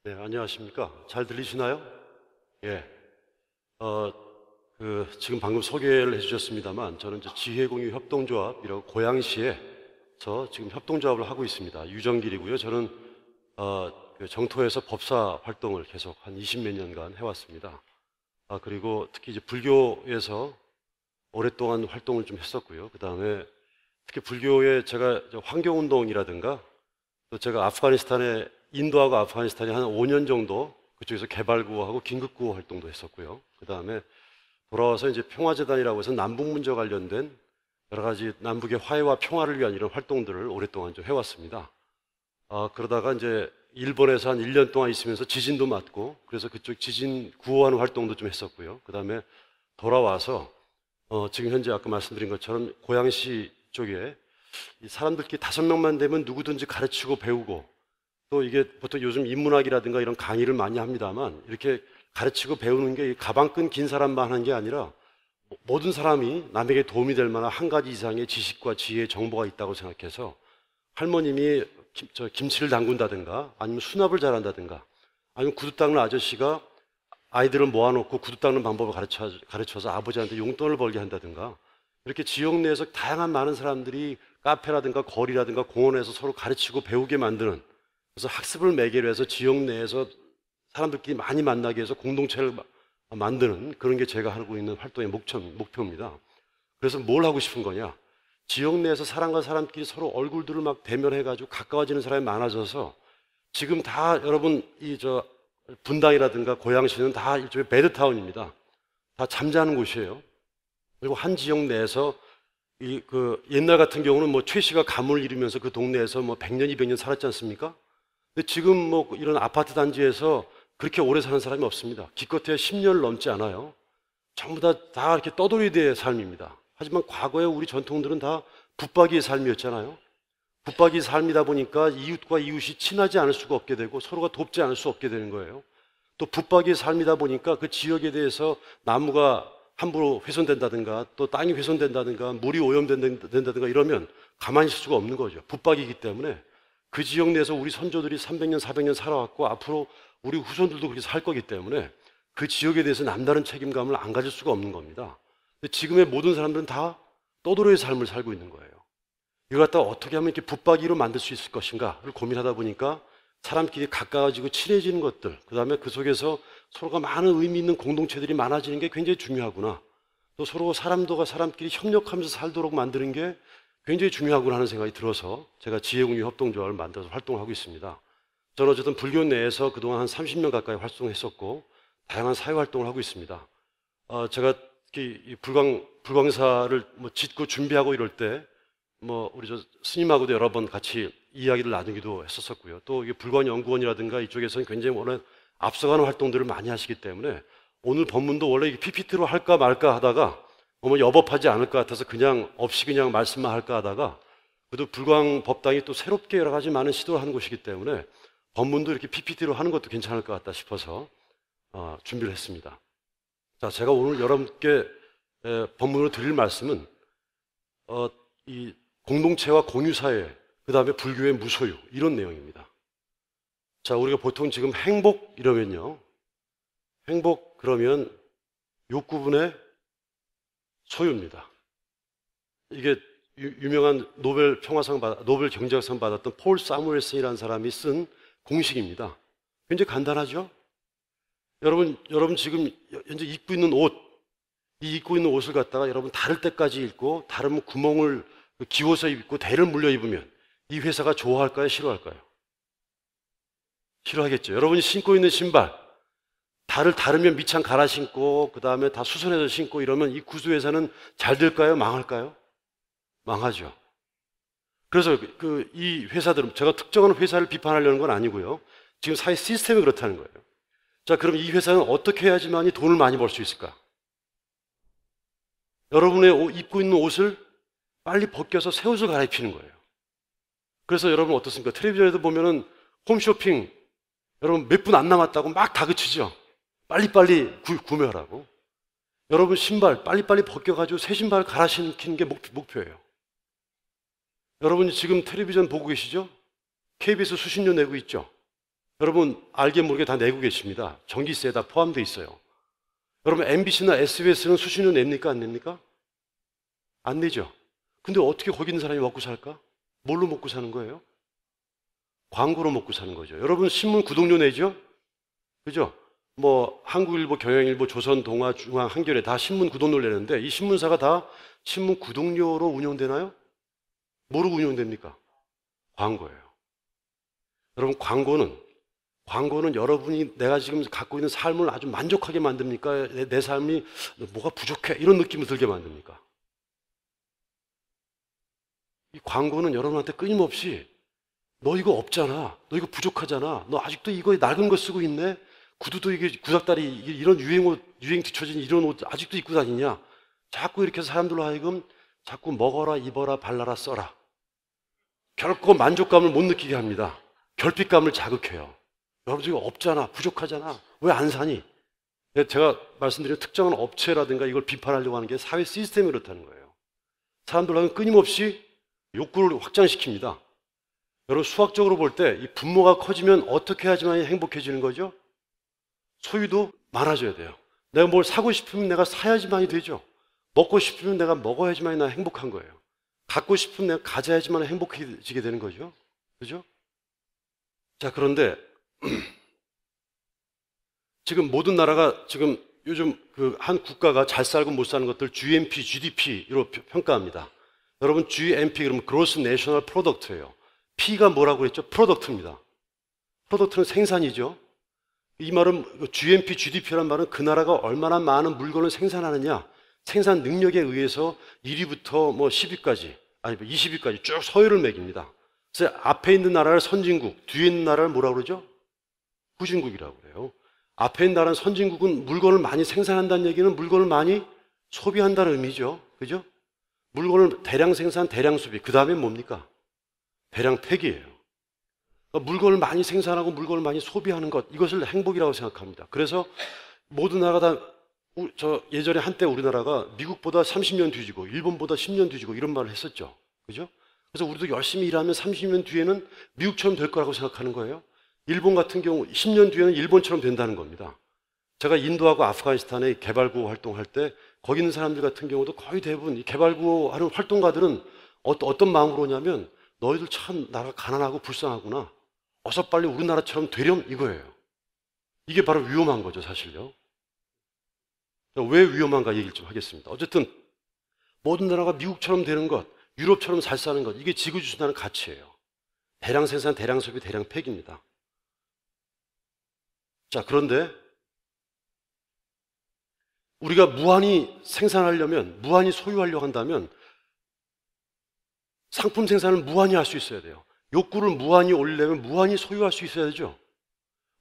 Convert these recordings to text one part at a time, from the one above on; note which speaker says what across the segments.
Speaker 1: 네, 안녕하십니까. 잘 들리시나요? 예. 어, 지금 방금 소개를 해주셨습니다만, 저는 이제 지혜공유 협동조합이라고 고양시에 지금 협동조합을 하고 있습니다. 유정길이고요. 저는, 정토에서 법사 활동을 계속 한 20몇 년간 해왔습니다. 그리고 특히 이제 불교에서 오랫동안 활동을 좀 했었고요. 그 다음에 특히 불교에 제가 환경운동이라든가 또 제가 아프가니스탄에 인도하고 아프가니스탄에 한 5년 정도 그쪽에서 개발구호하고 긴급구호 활동도 했었고요. 그 다음에 돌아와서 이제 평화재단이라고 해서 남북 문제 관련된 여러 가지 남북의 화해와 평화를 위한 이런 활동들을 오랫동안 좀 해왔습니다. 그러다가 이제 일본에서 한 1년 동안 있으면서 지진도 맞고 그래서 그쪽 지진 구호하는 활동도 좀 했었고요. 그 다음에 돌아와서 지금 현재 아까 말씀드린 것처럼 고양시 쪽에 이 사람들끼리 5명만 되면 누구든지 가르치고 배우고 또 이게 보통 요즘 인문학이라든가 이런 강의를 많이 합니다만 이렇게 가르치고 배우는 게 가방끈 긴 사람만 하는 게 아니라 모든 사람이 남에게 도움이 될 만한 한 가지 이상의 지식과 지혜, 정보가 있다고 생각해서 할머님이 김치를 담근다든가 아니면 수납을 잘한다든가 아니면 구두 닦는 아저씨가 아이들을 모아놓고 구두 닦는 방법을 가르쳐서 아버지한테 용돈을 벌게 한다든가 이렇게 지역 내에서 다양한 많은 사람들이 카페라든가 거리라든가 공원에서 서로 가르치고 배우게 만드는 그래서 학습을 매개로 해서 지역 내에서 사람들끼리 많이 만나게 해서 공동체를 만드는 그런 게 제가 하고 있는 활동의 목표입니다. 그래서 뭘 하고 싶은 거냐? 지역 내에서 사람과 사람끼리 서로 얼굴들을 막 대면해가지고 가까워지는 사람이 많아져서 지금 다 여러분 분당이라든가 고양시는 다 일종의 배드타운입니다. 다 잠자는 곳이에요. 그리고 한 지역 내에서 옛날 같은 경우는 뭐 최 씨가 가문을 이루면서 그 동네에서 뭐 100년, 200년 살았지 않습니까? 근데 지금 뭐 이런 아파트 단지에서 그렇게 오래 사는 사람이 없습니다. 기껏해야 10년을 넘지 않아요. 전부 다 이렇게 떠돌이대의 삶입니다. 하지만 과거에 우리 전통들은 다 붙박이의 삶이었잖아요. 붙박이의 삶이다 보니까 이웃과 이웃이 친하지 않을 수가 없게 되고 서로가 돕지 않을 수 없게 되는 거예요. 또 붙박이의 삶이다 보니까 그 지역에 대해서 나무가 함부로 훼손된다든가 또 땅이 훼손된다든가 물이 오염된다든가 이러면 가만히 있을 수가 없는 거죠. 붙박이기 때문에 그 지역 내에서 우리 선조들이 300년, 400년 살아왔고 앞으로 우리 후손들도 그렇게 살 거기 때문에 그 지역에 대해서 남다른 책임감을 안 가질 수가 없는 겁니다. 근데 지금의 모든 사람들은 다 떠돌이의 삶을 살고 있는 거예요. 이걸 갖다가 어떻게 하면 이렇게 붙박이로 만들 수 있을 것인가를 고민하다 보니까 사람끼리 가까워지고 친해지는 것들, 그 다음에 그 속에서 서로가 많은 의미 있는 공동체들이 많아지는 게 굉장히 중요하구나. 또 서로 사람들과 사람끼리 협력하면서 살도록 만드는 게 굉장히 중요하구나 하는 생각이 들어서 제가 지혜공유 협동조합을 만들어서 활동을 하고 있습니다. 저는 어쨌든 불교 내에서 그동안 한 30년 가까이 활동했었고 다양한 사회활동을 하고 있습니다. 제가 특히 이 불광사를 뭐 짓고 준비하고 이럴 때 우리 스님하고도 여러 번 같이 이야기를 나누기도 했었고요. 또 이게 불광연구원이라든가 이쪽에서는 굉장히 원래 앞서가는 활동들을 많이 하시기 때문에 오늘 법문도 원래 PPT로 할까 말까 하다가 여법하지 않을 것 같아서 그냥 말씀만 할까 하다가 그래도 불광법당이 또 새롭게 여러 가지 많은 시도를 하는 곳이기 때문에 법문도 이렇게 PPT로 하는 것도 괜찮을 것 같다 싶어서 준비를 했습니다. 자, 제가 오늘 여러분께 법문으로 드릴 말씀은 이 공동체와 공유사회, 그 다음에 불교의 무소유 이런 내용입니다. 자, 우리가 보통 지금 행복 이러면요, 행복 그러면 욕구분의 소유입니다. 이게 유명한 노벨 경제학상 받았던 폴 사무엘슨이라는 사람이 쓴 공식입니다. 굉장히 간단하죠? 여러분 지금 현재 입고 있는 옷을 갖다가 여러분 다를 때까지 입고 다르면 구멍을 기워서 입고 대를 물려 입으면 이 회사가 좋아할까요? 싫어할까요? 싫어하겠죠. 여러분이 신고 있는 신발 다르면 밑창 갈아 신고 그 다음에 다 수선해서 신고 이러면 이 구두회사는 잘 될까요? 망할까요? 망하죠. 그래서 이 회사들은 제가 특정한 회사를 비판하려는 건 아니고요. 지금 사회 시스템이 그렇다는 거예요. 자, 그럼 이 회사는 어떻게 해야지만이 돈을 많이 벌 수 있을까? 여러분의 입고 있는 옷을 빨리 벗겨서 새 옷을 갈아입히는 거예요. 그래서 여러분 어떻습니까? 텔레비전에도 보면은 홈쇼핑 여러분 몇 분 안 남았다고 막 다그치죠. 빨리빨리 구매하라고. 여러분 신발 빨리빨리 벗겨가지고 새 신발 갈아 신기는 게 목표예요. 여러분이 지금 텔레비전 보고 계시죠? KBS 수신료 내고 있죠? 여러분 알게 모르게 다 내고 계십니다. 전기세에 다 포함되어 있어요. 여러분 MBC나 SBS는 수신료 냅니까? 안 냅니까? 안 내죠. 근데 어떻게 거기 있는 사람이 먹고 살까? 뭘로 먹고 사는 거예요? 광고로 먹고 사는 거죠. 여러분 신문 구독료 내죠? 그죠? 뭐 한국일보, 경향일보, 조선, 동아, 중앙, 한겨레 다 신문 구독료를 내는데 이 신문사가 다 신문 구독료로 운영되나요? 뭐로 운영됩니까? 광고예요. 여러분 광고는 여러분이 내가 지금 갖고 있는 삶을 아주 만족하게 만듭니까? 내 삶이 뭐가 부족해 이런 느낌을 들게 만듭니까? 이 광고는 여러분한테 끊임없이 너 이거 없잖아. 너 이거 부족하잖아. 너 아직도 이거 낡은 거 쓰고 있네. 구두도 이게 구닥다리 이런 유행 뒤처진 이런 옷 아직도 입고 다니냐. 자꾸 이렇게 해서 사람들로 하여금 자꾸 먹어라, 입어라, 발라라, 써라. 결코 만족감을 못 느끼게 합니다. 결핍감을 자극해요. 여러분 이거 없잖아. 부족하잖아. 왜 안 사니? 제가 말씀드린 특정한 업체라든가 이걸 비판하려고 하는 게 사회 시스템이 그렇다는 거예요. 사람들은 끊임없이 욕구를 확장시킵니다. 여러분 수학적으로 볼 때 이 분모가 커지면 어떻게 하지만 행복해지는 거죠? 소유도 많아져야 돼요. 내가 뭘 사고 싶으면 내가 사야지만이 되죠. 먹고 싶으면 내가 먹어야지만 나 행복한 거예요. 갖고 싶으면 내가 가져야지만 행복해지게 되는 거죠. 그죠? 자, 그런데 지금 모든 나라가 지금 요즘 그 한 국가가 잘 살고 못 사는 것들 GNP, GDP로 평가합니다. 여러분 GNP 그러면 Gross National Product예요. P가 뭐라고 했죠? 프로덕트입니다. 프로덕트는 생산이죠. 이 말은 GNP, GDP라는 말은 그 나라가 얼마나 많은 물건을 생산하느냐, 생산 능력에 의해서 1위부터 뭐 10위까지, 아니 20위까지 쭉 서열을 매깁니다. 그래서 앞에 있는 나라를 선진국, 뒤에 있는 나라를 뭐라고 그러죠? 후진국이라고 그래요. 앞에 있는 나라는 선진국은 물건을 많이 생산한다는 얘기는 물건을 많이 소비한다는 의미죠. 그죠? 물건을 대량 생산, 대량 소비. 그 다음에 뭡니까? 대량 폐기예요. 그러니까 물건을 많이 생산하고 물건을 많이 소비하는 것, 이것을 행복이라고 생각합니다. 그래서 모든 나라가 다, 예전에 한때 우리나라가 미국보다 30년 뒤지고 일본보다 10년 뒤지고 이런 말을 했었죠. 그죠? 그래서 우리도 열심히 일하면 30년 뒤에는 미국처럼 될 거라고 생각하는 거예요. 일본 같은 경우 10년 뒤에는 일본처럼 된다는 겁니다. 제가 인도하고 아프가니스탄에 개발구호 활동할 때 거기 있는 사람들 같은 경우도 거의 대부분 이 개발구호 하는 활동가들은 어떤 마음으로 오냐면 너희들 참 나라가 가난하고 불쌍하구나. 어서 빨리 우리나라처럼 되렴 이거예요. 이게 바로 위험한 거죠, 사실요. 왜 위험한가 얘기를 좀 하겠습니다. 어쨌든 모든 나라가 미국처럼 되는 것, 유럽처럼 잘 사는 것, 이게 지구 주선하는 가치예요. 대량 생산, 대량 소비, 대량 폐기입니다. 자, 그런데 우리가 무한히 생산하려면, 무한히 소유하려고 한다면 상품 생산을 무한히 할 수 있어야 돼요. 욕구를 무한히 올리려면 무한히 소유할 수 있어야 되죠.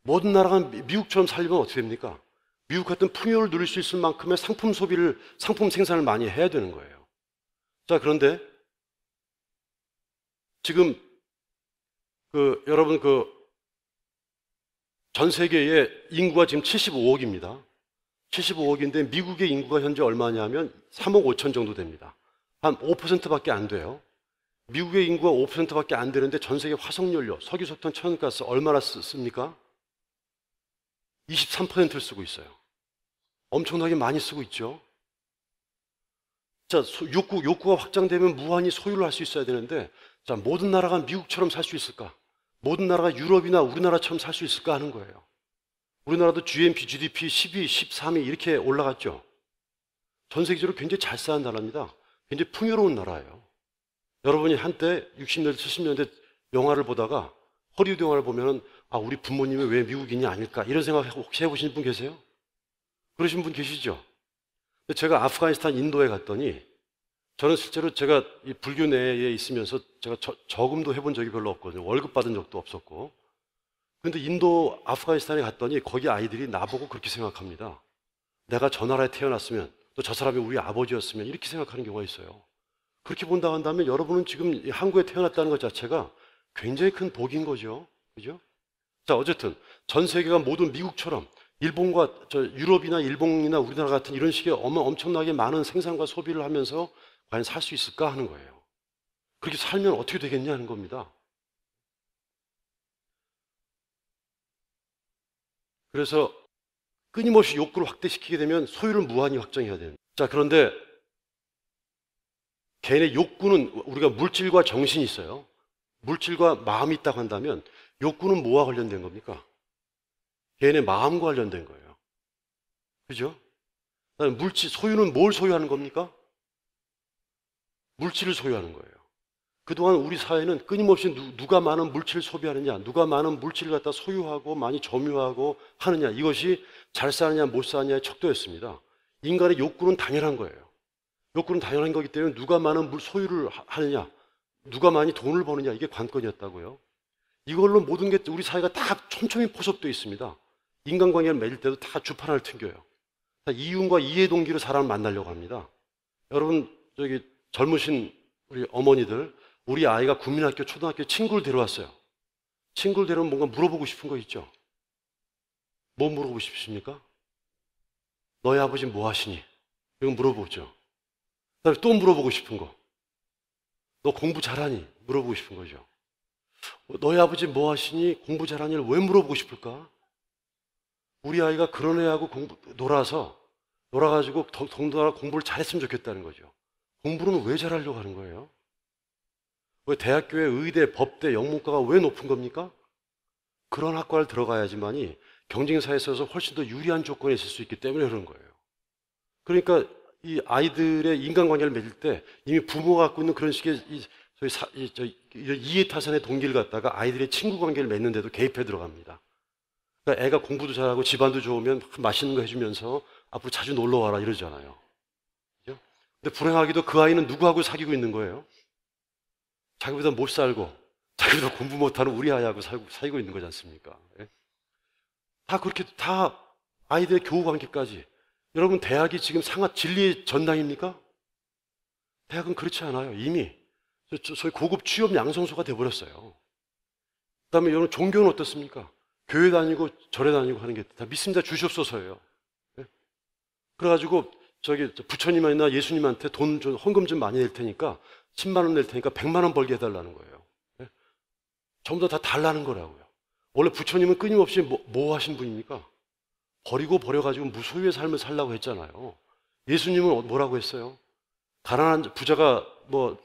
Speaker 1: 모든 나라가 미국처럼 살려면 어떻게 됩니까? 미국 같은 풍요를 누릴 수 있을 만큼의 상품 소비를, 상품 생산을 많이 해야 되는 거예요. 자, 그런데 지금 여러분 전 세계의 인구가 지금 75억입니다. 75억인데 미국의 인구가 현재 얼마냐면 3억 5천 정도 됩니다. 한 5%밖에 안 돼요. 미국의 인구가 5%밖에 안 되는데 전 세계 화석연료, 석유, 석탄, 천연가스 얼마나 씁니까? 23%를 쓰고 있어요. 엄청나게 많이 쓰고 있죠. 자, 욕구가 확장되면 무한히 소유를 할 수 있어야 되는데, 자, 모든 나라가 미국처럼 살 수 있을까? 모든 나라가 유럽이나 우리나라처럼 살 수 있을까 하는 거예요. 우리나라도 GNP, GDP 12, 13위 이렇게 올라갔죠. 전 세계적으로 굉장히 잘 사는 나라입니다. 굉장히 풍요로운 나라예요. 여러분이 한때 60년대, 70년대 영화를 보다가 허리우드 영화를 보면은 아, 우리 부모님이 왜 미국인이 아닐까 이런 생각 혹시 해보신 분 계세요? 그러신 분 계시죠? 제가 아프가니스탄, 인도에 갔더니 저는 실제로 제가 이 불교 내에 있으면서 제가 저금도 해본 적이 별로 없거든요. 월급 받은 적도 없었고. 그런데 인도, 아프가니스탄에 갔더니 거기 아이들이 나보고 그렇게 생각합니다. 내가 저 나라에 태어났으면 또 저 사람이 우리 아버지였으면 이렇게 생각하는 경우가 있어요. 그렇게 본다고 한다면 여러분은 지금 한국에 태어났다는 것 자체가 굉장히 큰 복인 거죠. 그죠? 자, 어쨌든 전 세계가 모두 미국처럼 일본과 유럽이나 일본이나 우리나라 같은 이런 식의 엄청나게 많은 생산과 소비를 하면서 과연 살 수 있을까 하는 거예요. 그렇게 살면 어떻게 되겠냐 하는 겁니다. 그래서 끊임없이 욕구를 확대시키게 되면 소유를 무한히 확정해야 되는. 자, 그런데 개인의 욕구는, 우리가 물질과 정신이 있어요. 물질과 마음이 있다고 한다면 욕구는 뭐와 관련된 겁니까? 개인의 마음과 관련된 거예요. 그죠? 물질, 소유는 뭘 소유하는 겁니까? 물질을 소유하는 거예요. 그동안 우리 사회는 끊임없이 누가 많은 물질을 소비하느냐, 누가 많은 물질을 갖다 소유하고 많이 점유하고 하느냐, 이것이 잘 사느냐 못 사느냐의 척도였습니다. 인간의 욕구는 당연한 거예요. 욕구는 당연한 거기 때문에 누가 많은 소유를 하느냐, 누가 많이 돈을 버느냐, 이게 관건이었다고요. 이걸로 모든 게 우리 사회가 다 촘촘히 포섭되어 있습니다. 인간관계를 맺을 때도 다 주판을 튕겨요. 이윤과 이해 동기로 사람을 만나려고 합니다. 여러분, 저기 젊으신 우리 어머니들, 우리 아이가 국민학교, 초등학교 친구를 데려왔어요. 친구를 데려오면 뭔가 물어보고 싶은 거 있죠? 뭐 물어보고 싶으십니까? 너희 아버지 뭐 하시니? 이거 물어보죠. 그다음에 또 물어보고 싶은 거. 너 공부 잘하니? 물어보고 싶은 거죠. 너희 아버지 뭐 하시니? 공부 잘하니를 왜 물어보고 싶을까? 우리 아이가 그런 애하고 놀아가지고 더군다나 공부를 잘했으면 좋겠다는 거죠. 공부는 왜 잘하려고 하는 거예요? 왜 대학교에 의대, 법대, 영문과가 왜 높은 겁니까? 그런 학과를 들어가야지만이 경쟁사에 있어서 훨씬 더 유리한 조건에 있을 수 있기 때문에 그런 거예요. 그러니까 이 아이들의 인간관계를 맺을 때 이미 부모가 갖고 있는 그런 식의 이해타산의 동기를 갖다가 아이들의 친구 관계를 맺는 데도 개입해 들어갑니다. 그러니까 애가 공부도 잘하고 집안도 좋으면 맛있는 거 해주면서 앞으로 자주 놀러 와라 이러잖아요. 그죠? 근데 불행하게도 그 아이는 누구하고 사귀고 있는 거예요? 자기보다 못 살고 자기보다 공부 못하는 우리 아이하고 사귀고 있는 거지 않습니까? 예? 다 그렇게 다 아이들의 교우 관계까지. 여러분, 대학이 지금 진리의 전당입니까? 대학은 그렇지 않아요. 이미 소위 고급 취업 양성소가 돼버렸어요. 그다음에 여러분, 종교는 어떻습니까? 교회 다니고 절에 다니고 하는 게 다 믿습니다 주시옵소서예요. 예? 그래가지고 부처님이나 예수님한테 헌금 좀 많이 낼 테니까 10만 원 낼 테니까 100만 원 벌게 해달라는 거예요. 예? 전부 다 달라는 거라고요. 원래 부처님은 끊임없이 뭐 하신 분입니까? 버려가지고 무소유의 삶을 살라고 했잖아요. 예수님은 뭐라고 했어요? 가난한 부자가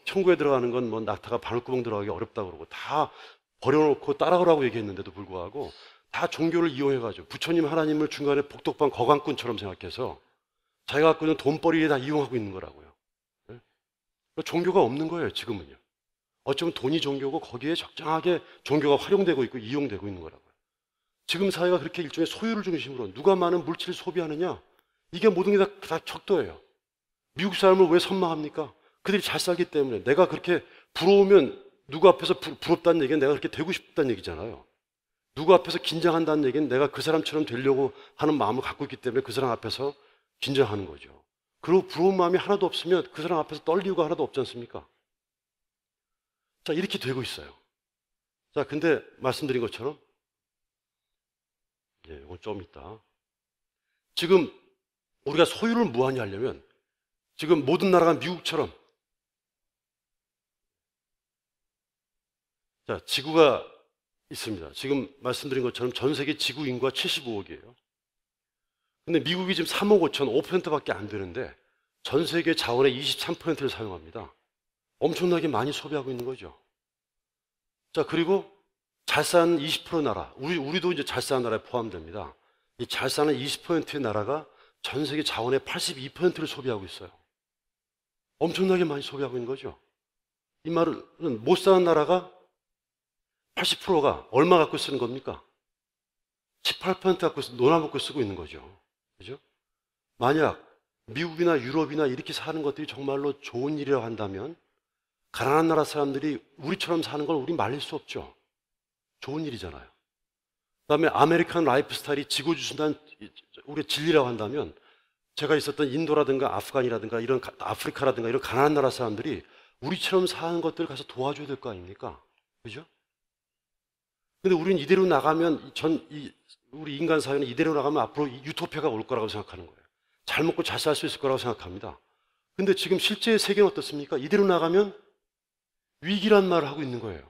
Speaker 1: 천국에 들어가는 건 낙타가 바늘구멍 들어가기 어렵다고 그러고 다 버려놓고 따라오라고 얘기했는데도 불구하고 다 종교를 이용해가지고 부처님 하나님을 중간에 복덕방 거강꾼처럼 생각해서 자기가 갖고 있는 돈벌이에 다 이용하고 있는 거라고요. 네? 종교가 없는 거예요, 지금은요. 어쩌면 돈이 종교고 거기에 적정하게 종교가 활용되고 있고 이용되고 있는 거라고요. 지금 사회가 그렇게 일종의 소유를 중심으로 누가 많은 물질을 소비하느냐, 이게 모든 게 다 척도예요. 미국 사람을 왜 선망합니까? 그들이 잘 살기 때문에. 내가 그렇게 부러우면 누구 앞에서 부럽다는 얘기는 내가 그렇게 되고 싶다는 얘기잖아요. 누구 앞에서 긴장한다는 얘기는 내가 그 사람처럼 되려고 하는 마음을 갖고 있기 때문에 그 사람 앞에서 긴장하는 거죠. 그리고 부러운 마음이 하나도 없으면 그 사람 앞에서 떨 이유가 하나도 없지 않습니까? 자, 이렇게 되고 있어요. 자, 근데 말씀드린 것처럼 이건 좀 있다. 지금 우리가 소유를 무한히 하려면 지금 모든 나라가 미국처럼 자, 지구가 있습니다. 지금 말씀드린 것처럼 전 세계 지구 인구가 75억이에요. 근데 미국이 지금 3억 5천, 5%밖에 안 되는데 전 세계 자원의 23%를 사용합니다. 엄청나게 많이 소비하고 있는 거죠. 자, 그리고 잘 사는 20% 나라, 우리도 이제 잘 사는 나라에 포함됩니다. 이 잘 사는 20%의 나라가 전 세계 자원의 82%를 소비하고 있어요. 엄청나게 많이 소비하고 있는 거죠. 이 말은 못 사는 나라가 80%가 얼마 갖고 쓰는 겁니까? 18% 갖고 논아먹고 쓰고 있는 거죠. 그죠? 만약 미국이나 유럽이나 이렇게 사는 것들이 정말로 좋은 일이라고 한다면 가난한 나라 사람들이 우리처럼 사는 걸 우리 말릴 수 없죠. 좋은 일이잖아요. 그 다음에 아메리칸 라이프 스타일이 지고지순한 우리의 진리라고 한다면 제가 있었던 인도라든가 아프간이라든가 이런 아프리카라든가 이런 가난한 나라 사람들이 우리처럼 사는 것들을 가서 도와줘야 될 거 아닙니까? 그죠? 근데 우리는 이대로 나가면 우리 인간 사회는 이대로 나가면 앞으로 유토피아가 올 거라고 생각하는 거예요. 잘 먹고 잘 살 수 있을 거라고 생각합니다. 근데 지금 실제 세계는 어떻습니까? 이대로 나가면 위기란 말을 하고 있는 거예요.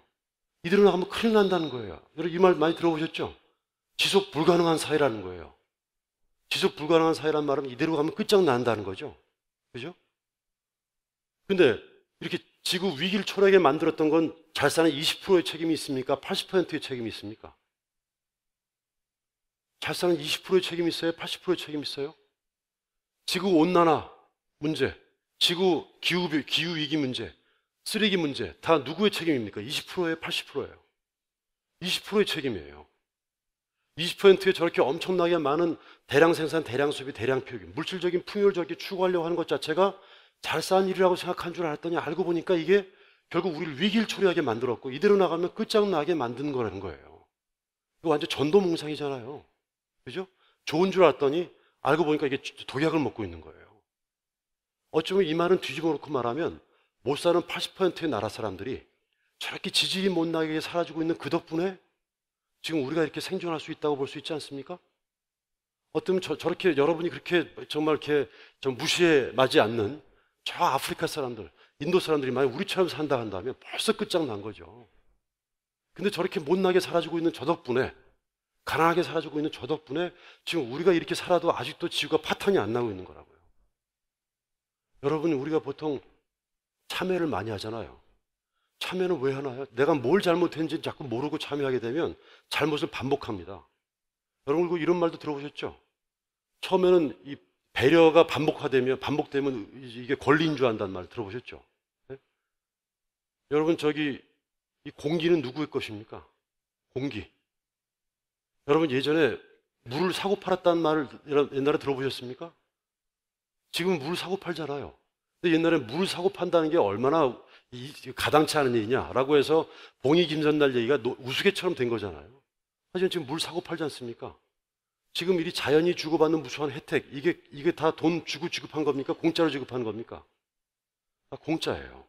Speaker 1: 이대로 나가면 큰일 난다는 거예요. 여러분 이 말 많이 들어보셨죠? 지속 불가능한 사회라는 거예요. 지속 불가능한 사회란 말은 이대로 가면 끝장난다는 거죠. 그죠? 근데 이렇게 지구 위기를 초래하게 만들었던 건 잘 사는 20%의 책임이 있습니까? 80%의 책임이 있습니까? 잘 사는 20%의 책임이 있어요? 80%의 책임이 있어요? 지구 온난화 문제, 지구 기후 위기 문제, 쓰레기 문제 다 누구의 책임입니까? 20%예요? 80%예요? 20%의 책임이에요. 20%에 저렇게 엄청나게 많은 대량 생산, 대량 소비, 대량 표기, 물질적인 풍요를 저렇게 추구하려고 하는 것 자체가 잘 사는 일이라고 생각한 줄 알았더니 알고 보니까 이게 결국 우리를 위기를 초래하게 만들었고 이대로 나가면 끝장나게 만드는 거라는 거예요. 이거 완전 전도몽상이잖아요. 그죠? 좋은 줄 알았더니 알고 보니까 이게 독약을 먹고 있는 거예요. 어쩌면 이 말은 뒤집어 놓고 말하면 못 사는 80%의 나라 사람들이 저렇게 지질이 못나게 사라지고 있는 그 덕분에 지금 우리가 이렇게 생존할 수 있다고 볼 수 있지 않습니까? 어쩌면 저렇게 여러분이 그렇게 정말 이렇게 좀 무시해 마지 않는 저 아프리카 사람들, 인도 사람들이 만약 우리처럼 산다 한다면 벌써 끝장난 거죠. 근데 저렇게 못나게 사라지고 있는 저 덕분에, 가난하게 사라지고 있는 저 덕분에 지금 우리가 이렇게 살아도 아직도 지구가 파탄이 안 나고 있는 거라고요. 여러분, 우리가 보통 참회를 많이 하잖아요. 참회는 왜 하나요? 내가 뭘 잘못했는지 자꾸 모르고 참회하게 되면 잘못을 반복합니다. 여러분, 이런 말도 들어보셨죠? 처음에는 이 배려가 반복되면 이게 권리인 줄 안다는 말 들어보셨죠? 네? 여러분, 이 공기는 누구의 것입니까? 공기. 여러분, 예전에 물을 사고 팔았다는 말을 옛날에 들어보셨습니까? 지금 물을 사고 팔잖아요. 근데 옛날에 물을 사고 판다는 게 얼마나 가당치 않은 일이냐라고 해서 봉이 김선달 얘기가 우스개처럼 된 거잖아요. 하지만 지금 물 사고 팔지 않습니까? 지금 이 자연이 주고받는 무수한 혜택, 이게 다 돈 주고 지급한 겁니까? 공짜로 지급하는 겁니까? 공짜예요.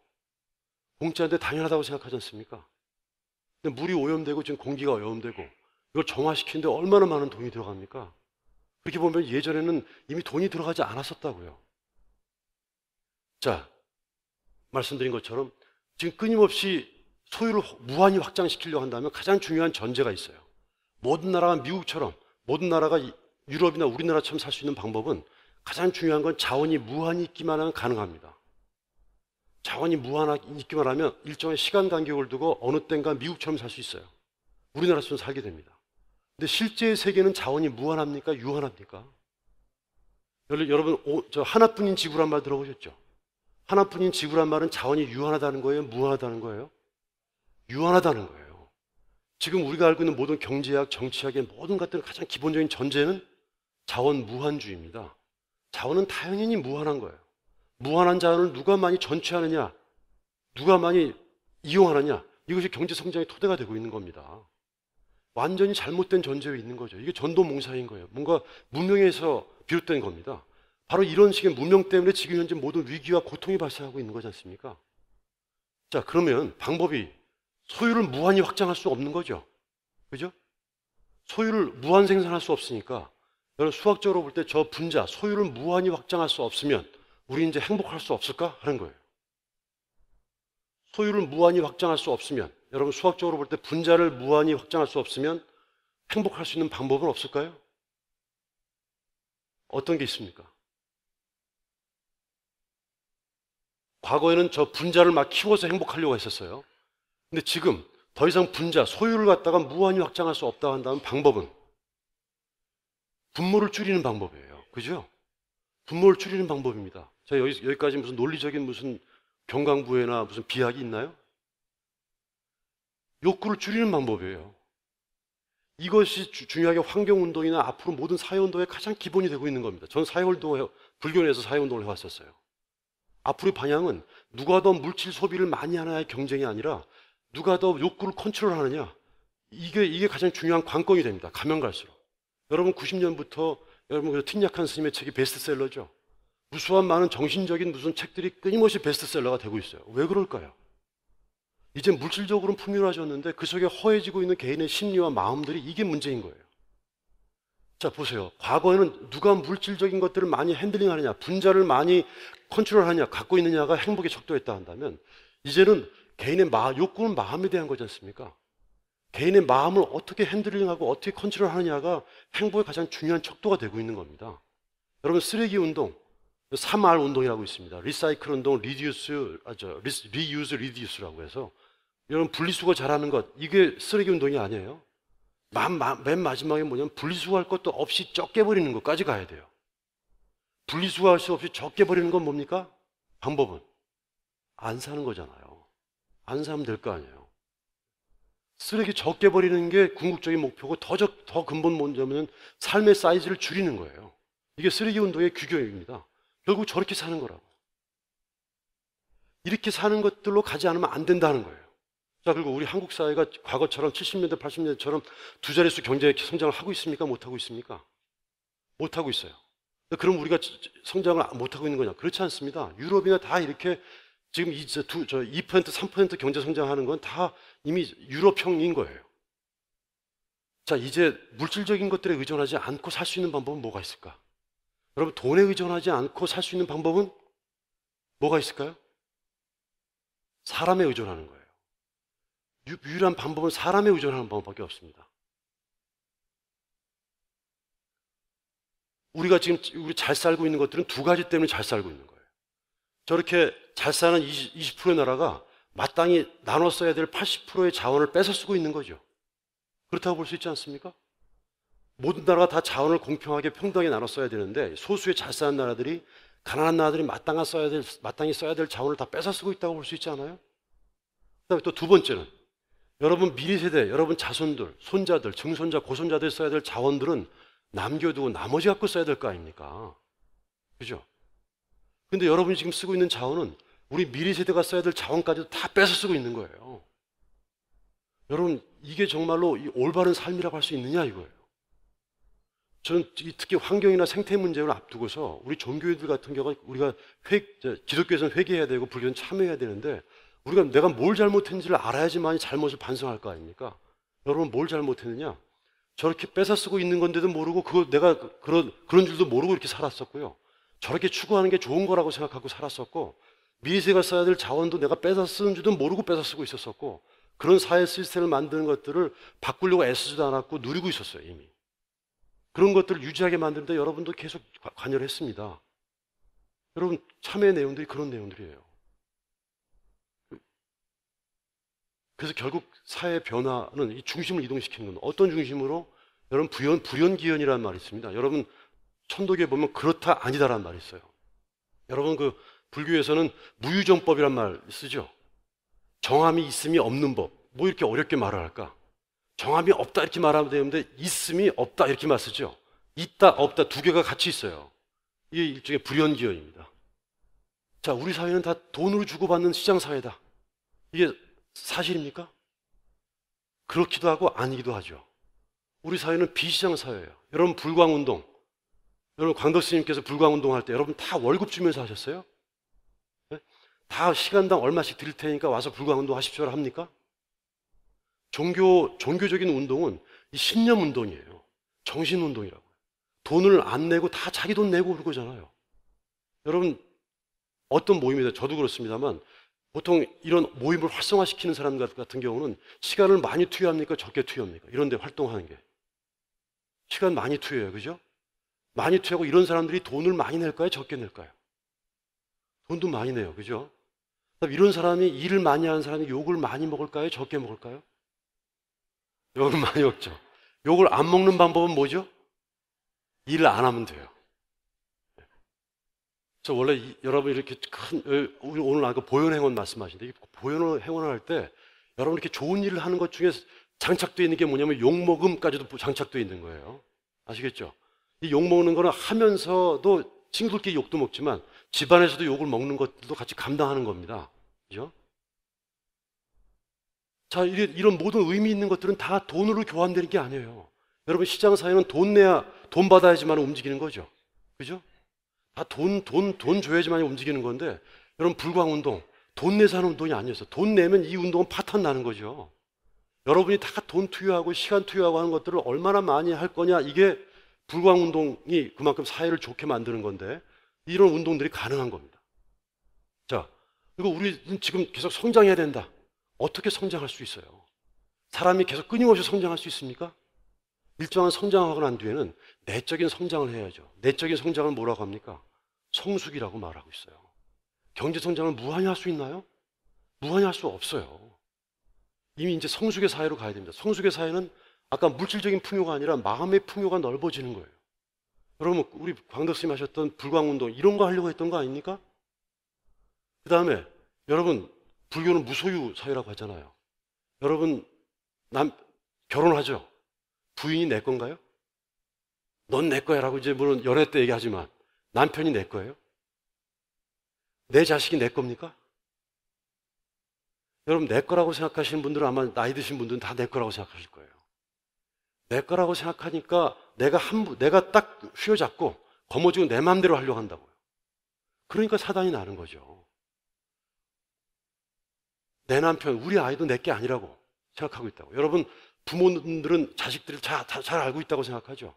Speaker 1: 공짜인데 당연하다고 생각하지 않습니까? 근데 물이 오염되고 지금 공기가 오염되고 이걸 정화시키는데 얼마나 많은 돈이 들어갑니까? 그렇게 보면 예전에는 이미 돈이 들어가지 않았었다고요. 자, 말씀드린 것처럼 지금 끊임없이 소유를 무한히 확장시키려고 한다면 가장 중요한 전제가 있어요. 모든 나라가 미국처럼, 모든 나라가 유럽이나 우리나라처럼 살 수 있는 방법은 가장 중요한 건 자원이 무한히 있기만 하면 가능합니다. 자원이 무한히 있기만 하면 일정의 시간 간격을 두고 어느 땐가 미국처럼 살 수 있어요. 우리나라처럼 살게 됩니다. 근데 실제의 세계는 자원이 무한합니까? 유한합니까? 여러분, 저 하나뿐인 지구란 말 들어보셨죠? 하나뿐인 지구란 말은 자원이 유한하다는 거예요? 무한하다는 거예요? 유한하다는 거예요. 지금 우리가 알고 있는 모든 경제학, 정치학의 모든 것들의 가장 기본적인 전제는 자원 무한주의입니다. 자원은 당연히 무한한 거예요. 무한한 자원을 누가 많이 전취하느냐, 누가 많이 이용하느냐, 이것이 경제 성장의 토대가 되고 있는 겁니다. 완전히 잘못된 전제에 있는 거죠. 이게 전도몽사인 거예요. 뭔가 문명에서 비롯된 겁니다. 바로 이런 식의 문명 때문에 지금 현재 모든 위기와 고통이 발생하고 있는 거지 않습니까? 자, 그러면 방법이 소유를 무한히 확장할 수 없는 거죠. 그죠? 소유를 무한 생산할 수 없으니까 여러분 수학적으로 볼 때 저 분자, 소유를 무한히 확장할 수 없으면 우리 이제 행복할 수 없을까? 하는 거예요. 소유를 무한히 확장할 수 없으면 여러분 수학적으로 볼 때 분자를 무한히 확장할 수 없으면 행복할 수 있는 방법은 없을까요? 어떤 게 있습니까? 과거에는 저 분자를 막 키워서 행복하려고 했었어요. 근데 지금 더 이상 분자, 소유를 갖다가 무한히 확장할 수 없다고 한다면 방법은 분모를 줄이는 방법이에요. 그죠? 분모를 줄이는 방법입니다. 자, 여기까지 무슨 논리적인 무슨 경강부회나 무슨 비약이 있나요? 욕구를 줄이는 방법이에요. 이것이 중요하게 환경운동이나 앞으로 모든 사회운동의 가장 기본이 되고 있는 겁니다. 저는 불교에서 사회운동을 해왔었어요. 앞으로의 방향은 누가 더 물질 소비를 많이 하느냐의 경쟁이 아니라 누가 더 욕구를 컨트롤하느냐, 이게 가장 중요한 관건이 됩니다. 가면 갈수록. 여러분 90년부터 여러분 그 틱약한 스님의 책이 베스트셀러죠. 무수한 많은 정신적인 무슨 책들이 끊임없이 베스트셀러가 되고 있어요. 왜 그럴까요? 이제 물질적으로는 풍요로워졌는데 그 속에 허해지고 있는 개인의 심리와 마음들이 이게 문제인 거예요. 자, 보세요. 과거에는 누가 물질적인 것들을 많이 핸들링하느냐, 분자를 많이 컨트롤하느냐, 갖고 있느냐가 행복에 척도했다 한다면 이제는 개인의 욕구는 마음에 대한 거지 않습니까? 개인의 마음을 어떻게 핸들링하고 어떻게 컨트롤하느냐가 행복의 가장 중요한 척도가 되고 있는 겁니다. 여러분, 쓰레기 운동, 3R 운동이라고 있습니다. 리사이클 운동, 리유즈, 리듀스라고 해서 여러분 분리수거 잘하는 것, 이게 쓰레기 운동이 아니에요. 맨 마지막에 뭐냐면 분리수거할 것도 없이 적게 버리는 것까지 가야 돼요. 분리수거할 수 없이 적게 버리는 건 뭡니까? 방법은 안 사는 거잖아요. 안 사면 될 거 아니에요. 쓰레기 적게 버리는 게 궁극적인 목표고 더 근본 문제는 삶의 사이즈를 줄이는 거예요. 이게 쓰레기 운동의 규격입니다. 결국 저렇게 사는 거라고. 이렇게 사는 것들로 가지 않으면 안 된다는 거예요. 자, 그리고 우리 한국 사회가 과거처럼 70년대, 80년대처럼 두 자릿수 경제 성장을 하고 있습니까? 못하고 있습니까? 못하고 있어요. 그럼 우리가 성장을 못하고 있는 거냐? 그렇지 않습니다. 유럽이나 다 이렇게 지금 2%, 3% 경제 성장하는 건 다 이미 유럽형인 거예요. 자, 이제 물질적인 것들에 의존하지 않고 살 수 있는 방법은 뭐가 있을까? 여러분, 돈에 의존하지 않고 살 수 있는 방법은 뭐가 있을까요? 사람에 의존하는 거예요. 유일한 방법은 사람에 의존하는 방법밖에 없습니다. 우리가 지금 잘 살고 있는 것들은 두 가지 때문에 잘 살고 있는 거예요. 저렇게 잘 사는 20%의 나라가 마땅히 나눠 써야 될 80%의 자원을 뺏어 쓰고 있는 거죠. 그렇다고 볼 수 있지 않습니까? 모든 나라가 다 자원을 공평하게 평등하게 나눠 써야 되는데 소수의 잘 사는 나라들이 가난한 나라들이 마땅히 써야 될 자원을 다 뺏어 쓰고 있다고 볼 수 있지 않아요? 그다음에 또 두 번째는 여러분 미래 세대, 여러분 자손들, 손자들, 증손자, 고손자들 써야 될 자원들은 남겨두고 나머지 갖고 써야 될 거 아닙니까? 그죠? 근데 여러분이 지금 쓰고 있는 자원은 우리 미래 세대가 써야 될 자원까지도 다 뺏어 쓰고 있는 거예요. 여러분, 이게 정말로 이 올바른 삶이라고 할 수 있느냐 이거예요. 저는 특히 환경이나 생태 문제를 앞두고서 우리 종교인들 같은 경우가 우리가 기독교에서는 회개해야 되고 불교는 참여해야 되는데 우리가 내가 뭘 잘못했는지를 알아야지만 잘못을 반성할 거 아닙니까? 여러분 뭘 잘못했느냐? 저렇게 뺏어 쓰고 있는 건데도 모르고 내가 그런 줄도 모르고 이렇게 살았었고요. 저렇게 추구하는 게 좋은 거라고 생각하고 살았었고 미래세가 써야 될 자원도 내가 뺏어 쓰는 줄도 모르고 뺏어 쓰고 있었었고 그런 사회 시스템을 만드는 것들을 바꾸려고 애쓰지도 않았고 누리고 있었어요 이미. 그런 것들을 유지하게 만드는데 여러분도 계속 관여를 했습니다. 여러분 참여의 내용들이 그런 내용들이에요. 그래서 결국 사회 변화는 이 중심을 이동시키는 건 어떤 중심으로? 여러분 불연기현이라는 말이 있습니다. 여러분 천도교에 보면 그렇다 아니다라는 말이 있어요. 여러분 그 불교에서는 무유정법이란 말 쓰죠. 정함이 있음이 없는 법. 뭐 이렇게 어렵게 말을 할까? 정함이 없다 이렇게 말하면 되는데 있음이 없다 이렇게 말 쓰죠. 있다 없다 두 개가 같이 있어요. 이게 일종의 불연기현입니다. 자, 우리 사회는 다 돈으로 주고받는 시장사회다. 이게 사실입니까? 그렇기도 하고 아니기도 하죠. 우리 사회는 비시장 사회예요. 여러분 불광운동, 여러분 광덕 스님께서 불광운동 할 때 여러분 다 월급 주면서 하셨어요? 네? 다 시간당 얼마씩 드릴 테니까 와서 불광운동 하십시오라 합니까? 종교적인 운동은 이 신념 운동이에요. 정신 운동이라고. 돈을 안 내고 다 자기 돈 내고 그런 거잖아요. 여러분 어떤 모임이다 저도 그렇습니다만 보통 이런 모임을 활성화시키는 사람 같은 경우는 시간을 많이 투여합니까? 적게 투여합니까? 이런 데 활동하는 게. 시간 많이 투여해요. 그죠? 많이 투여하고 이런 사람들이 돈을 많이 낼까요? 적게 낼까요? 돈도 많이 내요. 그죠? 이런 사람이 일을 많이 하는 사람이 욕을 많이 먹을까요? 적게 먹을까요? 욕을 많이 먹죠. 욕을 안 먹는 방법은 뭐죠? 일을 안 하면 돼요. 저 원래 여러분 이렇게 오늘 아까 보현행원 말씀하시는데 보현행원을 할 때 여러분 이렇게 좋은 일을 하는 것 중에 장착되어 있는 게 뭐냐면 욕먹음까지도 장착되어 있는 거예요. 아시겠죠? 이 욕먹는 거는 하면서도 친구들끼리 욕도 먹지만 집안에서도 욕을 먹는 것들도 같이 감당하는 겁니다. 그죠? 자, 이런 모든 의미 있는 것들은 다 돈으로 교환되는 게 아니에요. 여러분 시장 사회는 돈 받아야지만 움직이는 거죠. 그죠? 다 돈 줘야지만 움직이는 건데 여러분 불광운동 돈 내서 하는 운동이 아니었어요. 돈 내면 이 운동은 파탄 나는 거죠. 여러분이 다 돈 투여하고 시간 투여하고 하는 것들을 얼마나 많이 할 거냐 이게 불광운동이 그만큼 사회를 좋게 만드는 건데 이런 운동들이 가능한 겁니다. 자, 그리고 우리는 지금 계속 성장해야 된다. 어떻게 성장할 수 있어요? 사람이 계속 끊임없이 성장할 수 있습니까? 일정한 성장하고 난 뒤에는 내적인 성장을 해야죠. 내적인 성장을 뭐라고 합니까? 성숙이라고 말하고 있어요. 경제 성장을 무한히 할 수 있나요? 무한히 할 수 없어요. 이미 이제 성숙의 사회로 가야 됩니다. 성숙의 사회는 아까 물질적인 풍요가 아니라 마음의 풍요가 넓어지는 거예요. 여러분, 우리 광덕 스님 하셨던 불광운동 이런 거 하려고 했던 거 아닙니까? 그 다음에 여러분, 불교는 무소유 사회라고 하잖아요. 여러분, 결혼하죠. 부인이 내 건가요? 넌 내 거야 라고 이제 물론 연애 때 얘기하지만 남편이 내 거예요? 내 자식이 내 겁니까? 여러분, 내 거라고 생각하시는 분들은 아마 나이 드신 분들은 다 내 거라고 생각하실 거예요. 내 거라고 생각하니까 내가 딱 휘어잡고 거머쥐고 내 마음대로 하려고 한다고요. 그러니까 사단이 나는 거죠. 내 남편, 우리 아이도 내 게 아니라고 생각하고 있다고. 여러분, 부모님들은 자식들을 잘 알고 있다고 생각하죠.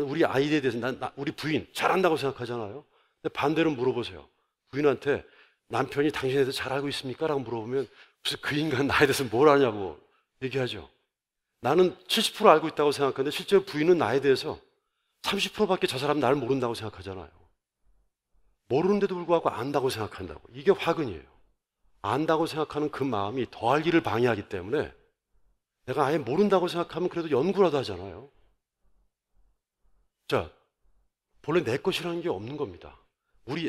Speaker 1: 우리 아이에 대해서 우리 부인 잘 안다고 생각하잖아요. 근데 반대로 물어보세요. 부인한테 남편이 당신에 대해서 잘 알고 있습니까? 라고 물어보면 무슨 그 인간 나에 대해서 뭘 아냐고 얘기하죠. 나는 70% 알고 있다고 생각하는데 실제로 부인은 나에 대해서 30%밖에 저 사람 나를 모른다고 생각하잖아요. 모르는데도 불구하고 안다고 생각한다고. 이게 화근이에요. 안다고 생각하는 그 마음이 더할 일을 방해하기 때문에 내가 아예 모른다고 생각하면 그래도 연구라도 하잖아요. 자, 본래 내 것이라는 게 없는 겁니다.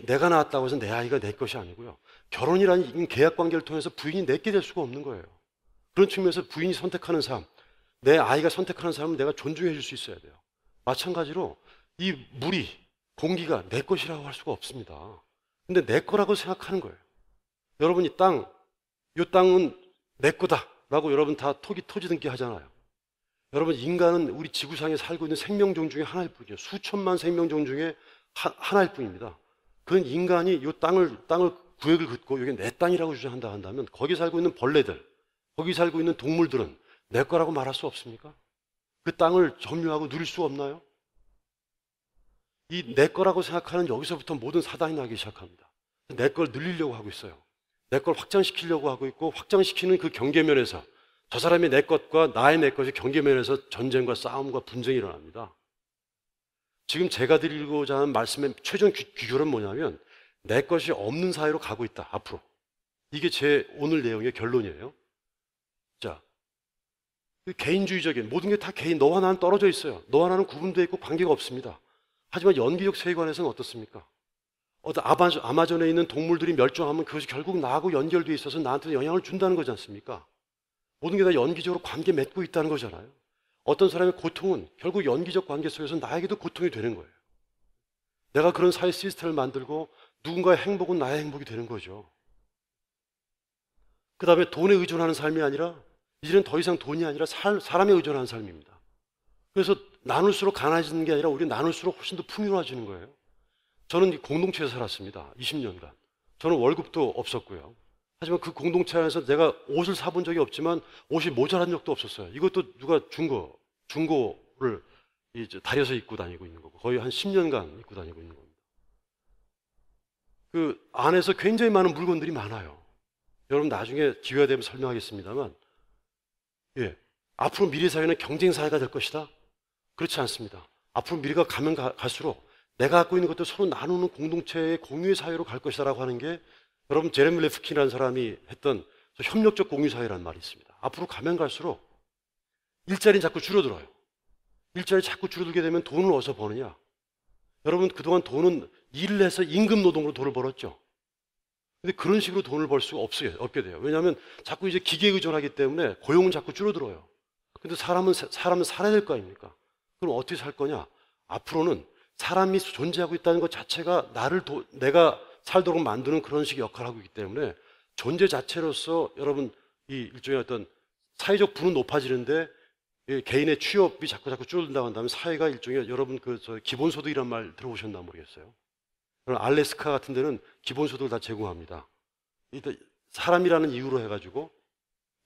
Speaker 1: 내가 낳았다고 해서 내 아이가 내 것이 아니고요. 결혼이라는 계약 관계를 통해서 부인이 내게 될 수가 없는 거예요. 그런 측면에서 부인이 선택하는 삶, 내 아이가 선택하는 삶을 내가 존중해 줄 수 있어야 돼요. 마찬가지로 이 물이, 공기가 내 것이라고 할 수가 없습니다. 근데 내 거라고 생각하는 거예요. 여러분, 이 땅은 내 거다라고 여러분 다 토지등기 하잖아요. 여러분, 인간은 우리 지구상에 살고 있는 생명종 중에 하나일 뿐이에요. 수천만 생명종 중에 하나일 뿐입니다. 그런 인간이 이 땅을 구역을 긋고 이게 내 땅이라고 주장한다 한다면 거기 살고 있는 벌레들, 거기 살고 있는 동물들은 내 거라고 말할 수 없습니까? 그 땅을 점유하고 누릴 수 없나요? 이 내 거라고 생각하는 여기서부터 모든 사단이 나기 시작합니다. 내 걸 늘리려고 하고 있어요. 내 걸 확장시키려고 하고 있고, 확장시키는 그 경계면에서 저 사람이 내 것과 나의 내 것의 경계면에서 전쟁과 싸움과 분쟁이 일어납니다. 지금 제가 드리고자 하는 말씀의 최종 귀결은 뭐냐면 내 것이 없는 사회로 가고 있다, 앞으로. 이게 제 오늘 내용의 결론이에요. 자, 개인주의적인 모든 게 다 개인, 너와 나는 떨어져 있어요. 너와 나는 구분되어 있고 관계가 없습니다. 하지만 연기적 세계관에서는 어떻습니까? 아마존에 있는 동물들이 멸종하면 그것이 결국 나하고 연결되어 있어서 나한테 영향을 준다는 거지 않습니까? 모든 게 다 연기적으로 관계 맺고 있다는 거잖아요. 어떤 사람의 고통은 결국 연기적 관계 속에서 나에게도 고통이 되는 거예요. 내가 그런 사회 시스템을 만들고 누군가의 행복은 나의 행복이 되는 거죠. 그 다음에 돈에 의존하는 삶이 아니라 이제는 더 이상 돈이 아니라 사람에 의존하는 삶입니다. 그래서 나눌수록 가난해지는 게 아니라 우리 나눌수록 훨씬 더 풍요로워지는 거예요. 저는 공동체에서 살았습니다. 20년간. 저는 월급도 없었고요. 하지만 그 공동체 안에서 내가 옷을 사본 적이 없지만 옷이 모자란 적도 없었어요. 이것도 누가 중고를 이제 다려서 입고 다니고 있는 거고 거의 한 10년간 입고 다니고 있는 겁니다. 그 안에서 굉장히 많은 물건들이 많아요. 여러분 나중에 기회가 되면 설명하겠습니다만, 예, 앞으로 미래 사회는 경쟁 사회가 될 것이다? 그렇지 않습니다. 앞으로 미래가 가면 갈수록 내가 갖고 있는 것도 서로 나누는 공동체의 공유의 사회로 갈 것이다라고 하는 게 여러분 제레미 레프킨이라는 사람이 했던 협력적 공유 사회라는 말이 있습니다. 앞으로 가면 갈수록 일자리는 자꾸 줄어들어요. 일자리 자꾸 줄어들게 되면 돈을 어디서 버느냐? 여러분 그동안 돈은 일을 해서 임금 노동으로 돈을 벌었죠. 근데 그런 식으로 돈을 벌 수가 없게 돼요. 왜냐하면 자꾸 이제 기계에 의존하기 때문에 고용은 자꾸 줄어들어요. 근데 사람은 살아야 될 거 아닙니까? 그럼 어떻게 살 거냐? 앞으로는 사람이 존재하고 있다는 것 자체가 내가 살도록 만드는 그런 식의 역할을 하고 있기 때문에 존재 자체로서 여러분 이 일종의 어떤 사회적 부는 높아지는데 개인의 취업이 자꾸 줄어든다고 한다면 사회가 일종의 여러분 기본소득이란 말 들어보셨나 모르겠어요. 알래스카 같은 데는 기본소득을 다 제공합니다. 일단 사람이라는 이유로 해가지고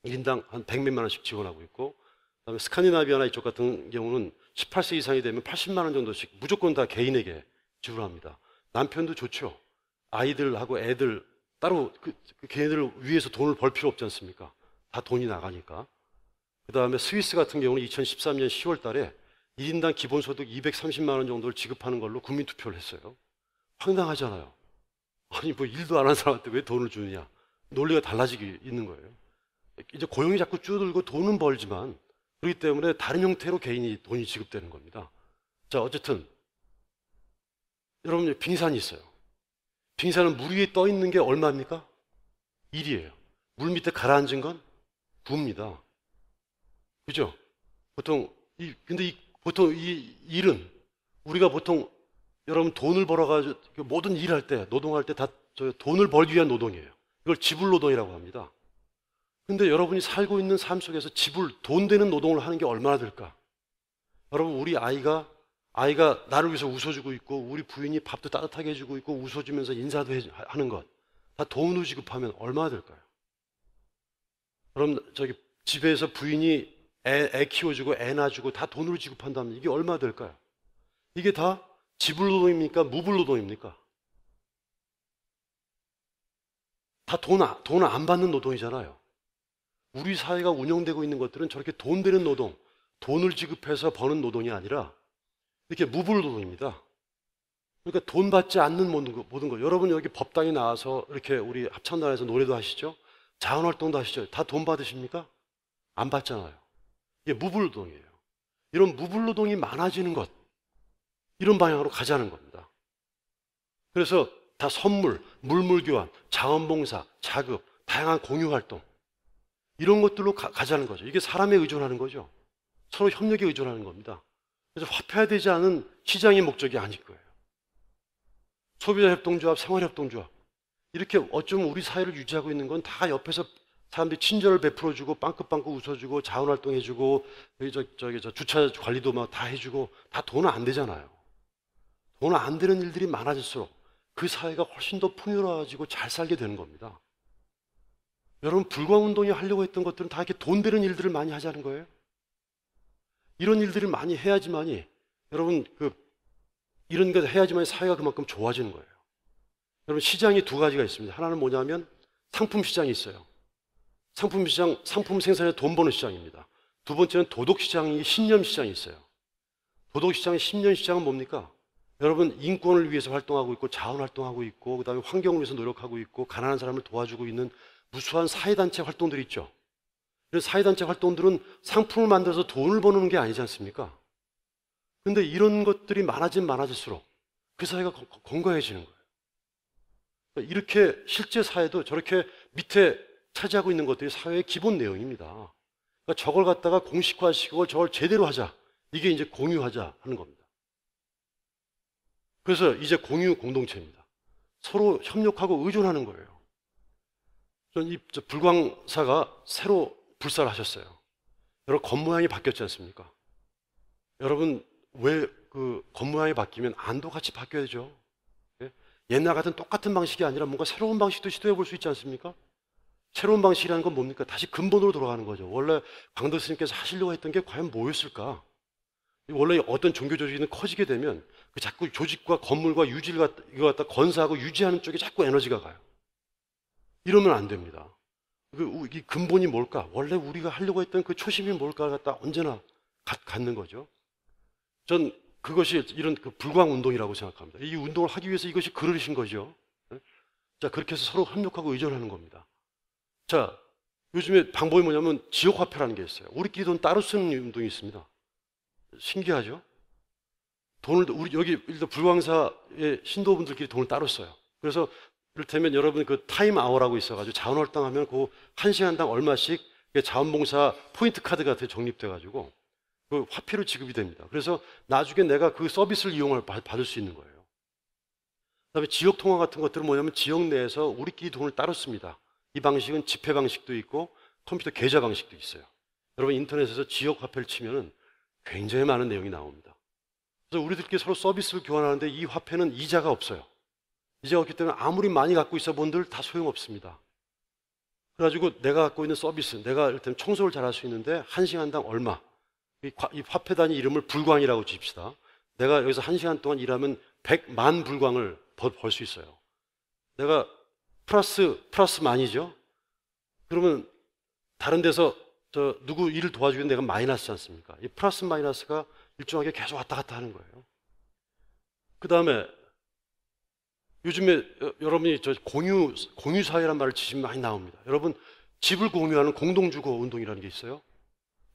Speaker 1: 1인당 한 100몇만 원씩 지원하고 있고, 그다음에 스칸디나비아나 이쪽 같은 경우는 18세 이상이 되면 80만 원 정도씩 무조건 다 개인에게 지불합니다. 남편도 좋죠. 아이들하고 애들 따로 걔네들을 위해서 돈을 벌 필요 없지 않습니까? 다 돈이 나가니까. 그 다음에 스위스 같은 경우는 2013년 10월 달에 1인당 기본소득 230만 원 정도를 지급하는 걸로 국민투표를 했어요. 황당하잖아요. 아니 뭐 일도 안 한 사람한테 왜 돈을 주느냐. 논리가 달라지기 있는 거예요. 이제 고용이 자꾸 줄어들고 돈은 벌지만 그렇기 때문에 다른 형태로 개인이 돈이 지급되는 겁니다. 자, 어쨌든 여러분 빙산이 있어요. 빙산은 물 위에 떠 있는 게 얼마입니까? 1이에요. 물 밑에 가라앉은 건 9입니다. 그죠? 근데 보통 이 일은 우리가 보통 여러분 돈을 벌어가지고 모든 일할 때, 노동할 때 다 돈을 벌기 위한 노동이에요. 이걸 지불노동이라고 합니다. 근데 여러분이 살고 있는 삶 속에서 돈 되는 노동을 하는 게 얼마나 될까? 여러분, 우리 아이가 나를 위해서 웃어주고 있고, 우리 부인이 밥도 따뜻하게 해주고 있고, 웃어주면서 인사도 하는 것, 다 돈으로 지급하면 얼마나 될까요? 그럼 집에서 부인이 애 키워주고, 애 낳아주고, 다 돈으로 지급한다면 이게 얼마 될까요? 이게 다 지불노동입니까? 무불노동입니까? 다 돈 안 받는 노동이잖아요. 우리 사회가 운영되고 있는 것들은 저렇게 돈 되는 노동, 돈을 지급해서 버는 노동이 아니라 이렇게 무불노동입니다. 그러니까 돈 받지 않는 모든 거. 여러분 여기 법당에 나와서 이렇게 우리 합창단에서 노래도 하시죠? 자원활동도 하시죠? 다 돈 받으십니까? 안 받잖아요. 이게 무불노동이에요. 이런 무불노동이 많아지는 것, 이런 방향으로 가자는 겁니다. 그래서 다 선물, 물물교환, 자원봉사, 자급, 다양한 공유활동, 이런 것들로 가자는 거죠. 이게 사람에 의존하는 거죠. 서로 협력에 의존하는 겁니다. 그래서 화폐화되지 않은 시장의 목적이 아닐 거예요. 소비자협동조합, 생활협동조합, 이렇게 어쩌면 우리 사회를 유지하고 있는 건 다 옆에서 사람들이 친절을 베풀어주고 빵긋빵긋 웃어주고 자원활동해주고 주차 관리도 막 다 해주고 다 돈은 안 되잖아요. 돈 안 되는 일들이 많아질수록 그 사회가 훨씬 더 풍요로워지고 잘 살게 되는 겁니다. 여러분, 불광운동이 하려고 했던 것들은 다 이렇게 돈 되는 일들을 많이 하자는 거예요. 이런 일들을 많이 해야지만이, 여러분, 이런 것 해야지만 사회가 그만큼 좋아지는 거예요. 여러분, 시장이 두 가지가 있습니다. 하나는 뭐냐면 상품 시장이 있어요. 상품 시장, 상품 생산에 돈 버는 시장입니다. 두 번째는 도덕 시장이, 신념 시장이 있어요. 도덕 시장의 신념 시장은 뭡니까? 여러분, 인권을 위해서 활동하고 있고, 자원 활동하고 있고, 그 다음에 환경을 위해서 노력하고 있고, 가난한 사람을 도와주고 있는 무수한 사회단체 활동들이 있죠. 이런 사회단체 활동들은 상품을 만들어서 돈을 버는 게 아니지 않습니까? 근데 이런 것들이 많아질수록 그 사회가 건강해지는 거예요. 그러니까 이렇게 실제 사회도 저렇게 밑에 차지하고 있는 것들이 사회의 기본 내용입니다. 그러니까 저걸 갖다가 공식화시키고 저걸 제대로 하자. 이게 이제 공유하자 하는 겁니다. 그래서 이제 공유 공동체입니다. 서로 협력하고 의존하는 거예요. 이 불광사가 새로 불사를 하셨어요. 여러분, 겉모양이 바뀌었지 않습니까? 여러분, 왜 겉모양이 바뀌면 안도 같이 바뀌어야죠. 예? 옛날 같은 똑같은 방식이 아니라 뭔가 새로운 방식도 시도해 볼 수 있지 않습니까? 새로운 방식이라는 건 뭡니까? 다시 근본으로 돌아가는 거죠. 원래 광덕 스님께서 하시려고 했던 게 과연 뭐였을까? 원래 어떤 종교 조직이 커지게 되면 자꾸 조직과 건물과 유지를 이거 갖다 건사하고 유지하는 쪽에 자꾸 에너지가 가요. 이러면 안 됩니다. 이 근본이 뭘까? 원래 우리가 하려고 했던 그 초심이 뭘까 갖다 언제나 갖는 거죠. 전 그것이 이런 불광 운동이라고 생각합니다. 이 운동을 하기 위해서 이것이 그러신 거죠. 자, 그렇게 해서 서로 협력하고 의존하는 겁니다. 자, 요즘에 방법이 뭐냐면 지역화폐라는 게 있어요. 우리끼리 돈 따로 쓰는 운동이 있습니다. 신기하죠? 우리 여기 일단 불광사의 신도분들끼리 돈을 따로 써요. 그래서 이를테면 여러분 타임 아워라고 있어가지고 자원활동하면 그 1시간당 얼마씩 자원봉사 포인트 카드 같은 게 적립돼가지고 그 화폐로 지급이 됩니다. 그래서 나중에 내가 그 서비스를 받을 수 있는 거예요. 그다음에 지역 통화 같은 것들은 뭐냐면 지역 내에서 우리끼리 돈을 따로 씁니다. 이 방식은 지폐 방식도 있고 컴퓨터 계좌 방식도 있어요. 여러분 인터넷에서 지역 화폐를 치면은 굉장히 많은 내용이 나옵니다. 그래서 우리들끼리 서로 서비스를 교환하는데 이 화폐는 이자가 없어요. 이자가 없기 때문에 아무리 많이 갖고 있어 본들 다 소용없습니다. 그래가지고 내가 갖고 있는 서비스, 내가 이를테면 청소를 잘할 수 있는데 1시간당 얼마, 이 화폐 단위 이름을 불광이라고 칩시다. 내가 여기서 1시간 동안 일하면 100만 불광을 벌 수 있어요. 내가 플러스 만이죠. 그러면 다른 데서 누구 일을 도와주면 내가 마이너스지 않습니까? 이 플러스 마이너스가 일정하게 계속 왔다 갔다 하는 거예요. 그 다음에 요즘에 여러분이 공유 사회란 말을 지금 많이 나옵니다. 여러분, 집을 공유하는 공동주거 운동이라는 게 있어요.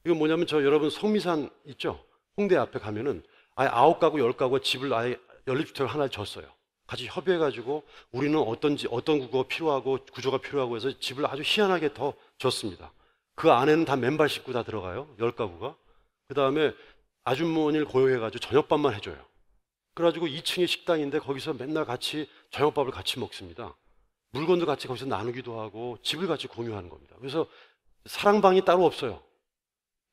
Speaker 1: 이건 뭐냐면 여러분 성미산 있죠? 홍대 앞에 가면은 아예 9가구, 10가구가 집을 아예 연립주택을 하나 줬어요. 같이 협의해가지고 우리는 어떤 구조가 필요하고 구조가 필요하고 해서 집을 아주 희한하게 더 줬습니다. 그 안에는 다 맨발 씻고 다 들어가요. 10가구가. 그 다음에 아주머니를 고용해가지고 저녁밥만 해줘요. 그래가지고 2층에 식당인데 거기서 맨날 같이 저녁밥을 같이 먹습니다. 물건도 같이 거기서 나누기도 하고 집을 같이 공유하는 겁니다. 그래서 사랑방이 따로 없어요.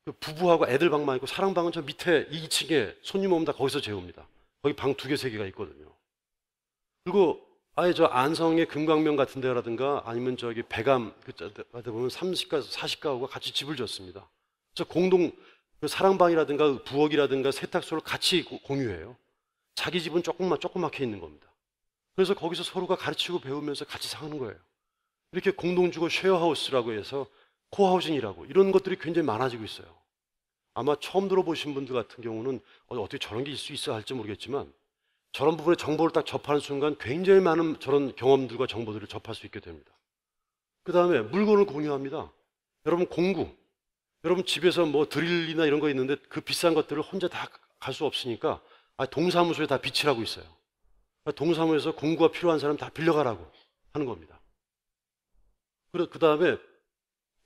Speaker 1: 그 부부하고 애들 방만 있고 사랑방은 저 밑에 2층에 손님 오면 다 거기서 재웁니다. 거기 방 2개, 3개가 있거든요. 그리고 아예 안성의 금강명 같은 데라든가 아니면 배감 같은 보면 30가, 40가구가 같이 집을 줬습니다. 그 사랑방이라든가 부엌이라든가 세탁소를 같이 공유해요. 자기 집은 조그맣게 있는 겁니다. 그래서 거기서 서로가 가르치고 배우면서 같이 사는 거예요. 이렇게 공동주거 쉐어하우스라고 해서 코하우징이라고 이런 것들이 굉장히 많아지고 있어요. 아마 처음 들어보신 분들 같은 경우는 어떻게 저런 게 있을 수 있어 할지 모르겠지만 저런 부분에 정보를 딱 접하는 순간 굉장히 많은 저런 경험들과 정보들을 접할 수 있게 됩니다. 그 다음에 물건을 공유합니다. 여러분 여러분 집에서 뭐 드릴이나 이런 거 있는데 그 비싼 것들을 혼자 다 갈 수 없으니까 동사무소에 다 비치라고 있어요. 동사무소에서 공구가 필요한 사람 다 빌려가라고 하는 겁니다. 그 다음에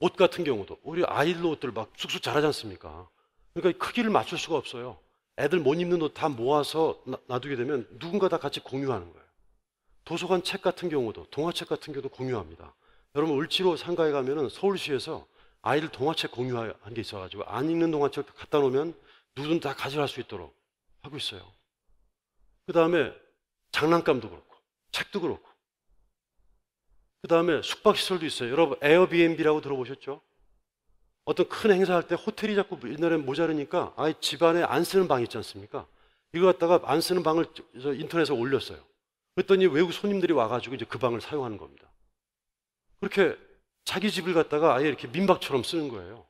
Speaker 1: 옷 같은 경우도 우리 아이들 옷들 막 쑥쑥 자라지 않습니까? 그러니까 크기를 맞출 수가 없어요. 애들 못 입는 옷 다 모아서 놔두게 되면 누군가 다 같이 공유하는 거예요. 도서관 책 같은 경우도 동화책 같은 경우도 공유합니다. 여러분 을지로 상가에 가면은 서울시에서 아이들 동화책 공유한 게 있어가지고 안 읽는 동화책 갖다 놓으면 누구든 다 가져갈 수 있도록 하고 있어요. 그 다음에 장난감도 그렇고 책도 그렇고 그 다음에 숙박시설도 있어요. 여러분 에어비앤비라고 들어보셨죠? 어떤 큰 행사할 때 호텔이 자꾸 옛날엔 모자르니까 아예 집안에 안 쓰는 방 있지 않습니까? 이거 갖다가 안 쓰는 방을 인터넷에 올렸어요. 그랬더니 외국 손님들이 와가지고 이제 그 방을 사용하는 겁니다. 그렇게 자기 집을 갖다가 아예 이렇게 민박처럼 쓰는 거예요.